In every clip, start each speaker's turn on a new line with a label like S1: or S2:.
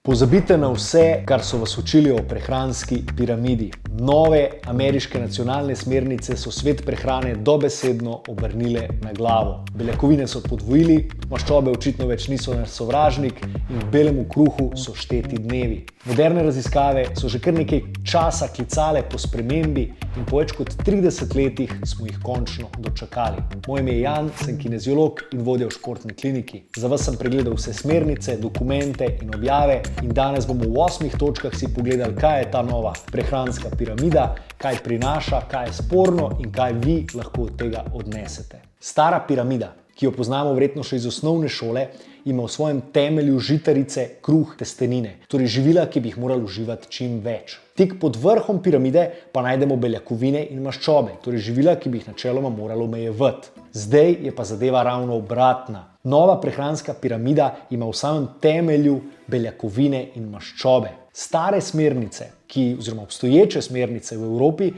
S1: Pozabite na vse, kar so vas učili o prehranski piramidi. Nove ameriške nacionalne smernice so svet prehrane dobesedno obrnile na glavo. Beljakovine so podvojili, maščobe očitno več niso naš sovražnik in v belemu kruhu so šteti dnevi. Moderne raziskave so že kar nekaj časa klicale po spremembi in po več kot 30 letih smo jih končno dočakali. Moje ime je Jan, sem kineziolog in vodja v športni kliniki. Za vas sem pregledal vse smernice, dokumente in objave in danes bomo v 8 točkah si pogledali, kaj je ta nova prehranska piramida, kaj prinaša, kaj je sporno in kaj vi lahko od tega odnesete. Stara piramida, ki jo poznamo verjetno še iz osnovne šole, ima v svojem temelju žitarice, kruh, testenine, torej živila, ki bi jih morali uživati čim več. Tik pod vrhom piramide pa najdemo beljakovine in maščobe, torej živila, ki bi jih načeloma morali omejevati. Zdaj je pa zadeva ravno obratna. Nova prehranska piramida ima v samem temelju beljakovine in maščobe. Stare smernice, oziroma obstoječe smernice v Evropi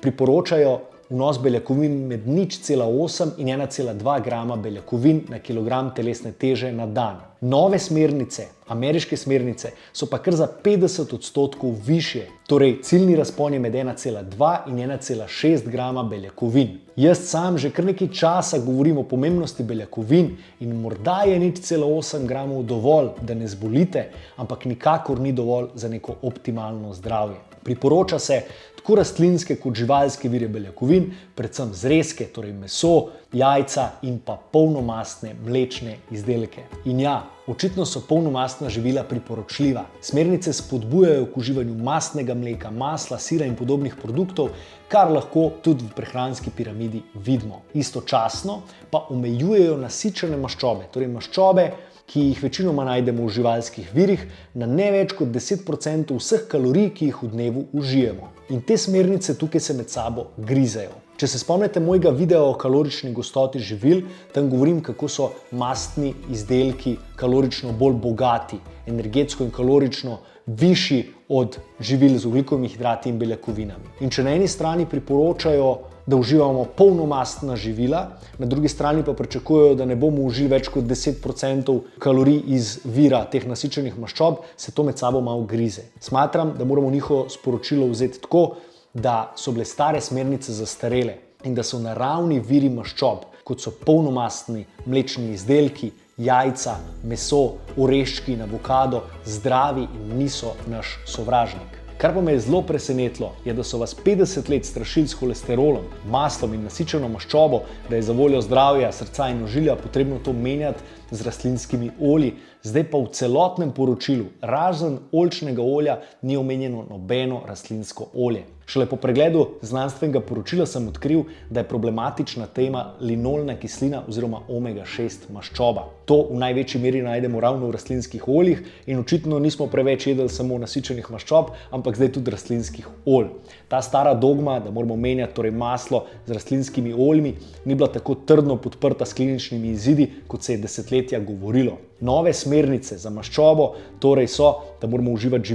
S1: priporočajo vnos beljakovin med 0,8 in 1,2 grama beljakovin na kilogram telesne teže na dan. Nove smernice, ameriške smernice, so pa kar za 50% višje, torej ciljni razpon je med 1,2 in 1,6 grama beljakovin. Jaz sam že kar nekaj časa govorim o pomembnosti beljakovin in morda je 0,8 gramov dovolj, da ne zbolite, ampak nikakor ni dovolj za neko optimalno zdravje. Priporoča se tako rastlinske kot živalske vire beljakovin, predvsem zrezke, torej meso, jajca in pa polnomastne mlečne izdelke. In ja, očitno so polnomastna živila priporočljiva. Smernice spodbujajo k uživanju mastnega mleka, masla, sira in podobnih produktov, kar lahko tudi v prehranski piramidi vidimo. Istočasno pa omejujejo nasičene maščobe, torej maščobe, ki jih večinoma najdemo v živalskih virih, na ne več kot 10% vseh kalorij, ki jih v dnevu užijemo. In te smernice tukaj se med sabo grizejo. Če se spomnite mojega videa o kalorični gostoti živil, tam govorim, kako so mastni izdelki kalorično bolj bogati, energetsko in kalorično višji od živil z ogljikovimi hidrati in beljakovinami. In če na eni strani priporočajo, da uživamo polnomastna živila, na drugi strani pa pričakujejo, da ne bomo užili več kot 10% kalorij iz vira teh nasičenih maščob, se to med sabo malo grize. Smatram, da moramo njihovo sporočilo vzeti tako, da so bile stare smernice zastarele in da so naravni viri maščob, kot so polnomastni mlečni izdelki, jajca, meso, oreščki in avokado, zdravi in niso naš sovražnik. Kar pa me je zelo presenetilo, je, da so vas 50 let strašili s holesterolom, maslom in nasičeno maščobo, da je za voljo zdravja, srca in ožilja potrebno to menjati z rastlinskimi olji. Zdaj pa v celotnem poročilu, razen oljčnega olja, ni omenjeno nobeno rastlinsko olje. Šele po pregledu znanstvenega poročila sem odkril, da je problematična tema linolna kislina oziroma omega-6 maščoba. To v največji meri najdemo ravno v rastlinskih oljih in očitno nismo preveč jedli samo nasičenih maščob, ampak zdaj tudi rastlinskih olj. Ta stara dogma, da moramo menjati torej maslo z rastlinskimi oljmi, ni bila tako trdno podprta s kliničnimi izidi, kot se je desetletja govorilo. Nove smernice za maščobo torej so, da moramo uživati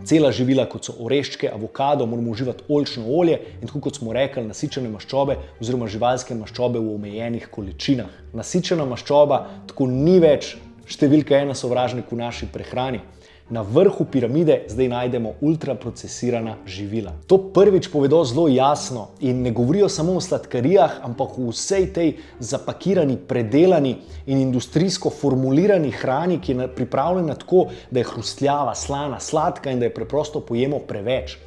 S1: cela živila, kot so oreščke, avokado, moramo uživati oljčno olje in tako kot smo rekli, nasičene maščobe oziroma živalske maščobe v omejenih količinah. Nasičena maščoba tako ni več številka 1 sovražnik v naši prehrani. Na vrhu piramide zdaj najdemo ultraprocesirana živila. To prvič povedo zelo jasno in ne govorijo samo o sladkarijah, ampak o vsej tej zapakirani, predelani in industrijsko formulirani hrani, ki je pripravljena tako, da je hrustljava, slana, sladka in da je preprosto pojemo preveč.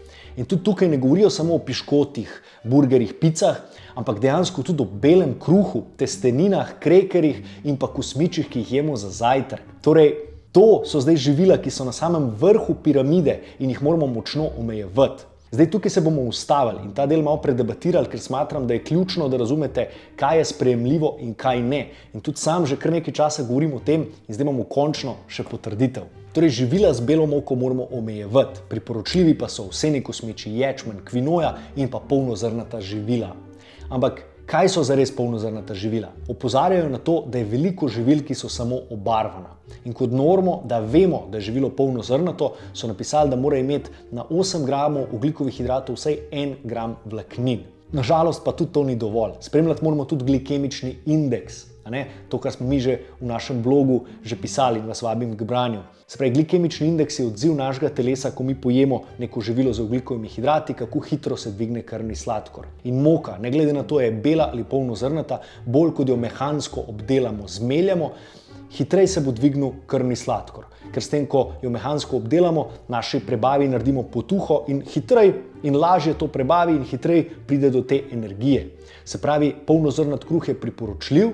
S1: In tudi tukaj ne govorijo samo o piškotih, burgerjih, picah, ampak dejansko tudi o belem kruhu, testeninah, krekerjih in pa kosmičih, ki jih jemo za zajtrk. Torej, to so zdaj živila, ki so na samem vrhu piramide in jih moramo močno omejevati. Zdaj tukaj se bomo ustavili in ta del malo predebatirali, ker smatram, da je ključno, da razumete, kaj je sprejemljivo in kaj ne. In tudi sam že kar nekaj časa govorim o tem in zdaj imamo končno še potrditev. Torej, živila z belo moko moramo omejevati, priporočljivi pa so ovseni kosmiči, ječmen, kvinoja in pa polnozrnata živila. Ampak kaj so zares polnozrnata živila? Opozarjajo na to, da je veliko živil, ki so samo obarvana. In kot normo, da vemo, da je živilo polnozrnato, so napisali, da mora imeti na 8 gramov ogljikovih hidratov vsaj 1 gram vlaknin. Nažalost pa tudi to ni dovolj. Spremljati moramo tudi glikemični indeks. To, kar smo mi že v našem blogu že pisali in vas vabim k branju. Se pravi, glikemični indeks je odziv našega telesa, ko mi pojemo neko živilo z ogljikovimi hidrati, kako hitro se dvigne krvni sladkor. In moka, ne glede na to, je bela ali polnozrnata, bolj kot jo mehansko obdelamo, zmeljamo, hitreje se bo dvignil krvni sladkor. Ker s tem, ko jo mehansko obdelamo, naši prebavi naredimo potuho in hitreje in lažje to prebavi in hitreje pride do te energije. Se pravi, polnozrnat kruh je priporočljiv,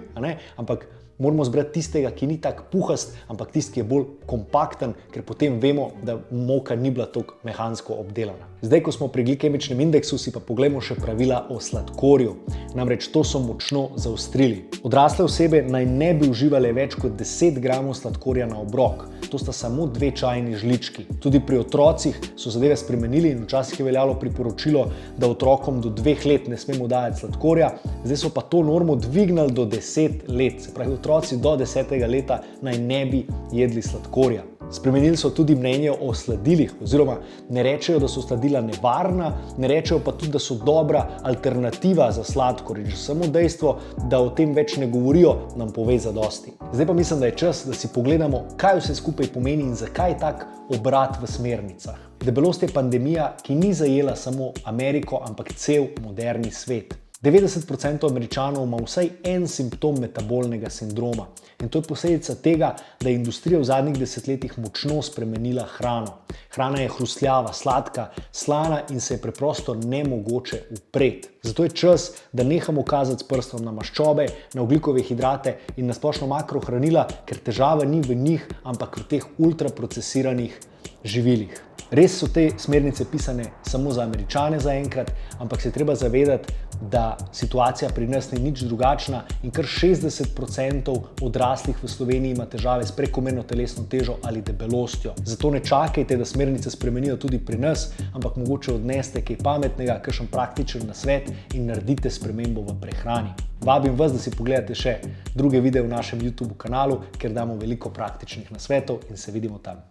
S1: ampak moramo zbrati tistega, ki ni tak puhast, ampak tisti, ki je bolj kompakten, ker potem vemo, da moka ni bila tako mehansko obdelana. Zdaj, ko smo pri glikemičnem indeksu, si pa poglejmo še pravila o sladkorju. Namreč to so močno zaostrili. Odrasle osebe naj ne bi uživale več kot 10 gramov sladkorja na obrok. To sta samo 2 čajni žlički. Tudi pri otrocih so zadeve spremenili in včasih je veljalo priporočilo, da otrokom do 2 let ne smemo dajati sladkorja, zdaj so pa to normo dvignili do 10 let. Se pravi, otroci do 10. leta naj ne bi jedli sladkorja. Spremenili so tudi mnenje o sladilih, oziroma ne rečejo, da so sladila nevarna, ne rečejo pa tudi, da so dobra alternativa za sladkor. In že samo dejstvo, da o tem več ne govorijo, nam pove zadosti. Zdaj pa mislim, da je čas, da si pogledamo, kaj vse skupaj pomeni in zakaj tak obrat v smernicah. Debelost je pandemija, ki ni zajela samo Ameriko, ampak cel moderni svet. 90% Američanov ima vsaj en simptom metabolnega sindroma. In to je posledica tega, da je industrija v zadnjih desetletjih močno spremenila hrano. Hrana je hrustljava, sladka, slana in se je preprosto nemogoče upreti. Zato je čas, da nehamo kazati s prstom na maščobe, na ogljikove hidrate in na splošno makrohranila, ker težava ni v njih, ampak v teh ultraprocesiranih živilih. Res so te smernice pisane samo za Američane zaenkrat, ampak se je treba zavedati, da situacija pri nas ni nič drugačna in kar 60% odraslih v Sloveniji ima težave s prekomerno telesno težo ali debelostjo. Zato ne čakajte, da smernice spremenijo tudi pri nas, ampak mogoče odneste kaj pametnega, kakšen praktičen nasvet in naredite spremembo v prehrani. Vabim vas, da si pogledate še druge videe v našem YouTube kanalu, ker damo veliko praktičnih nasvetov in se vidimo tam.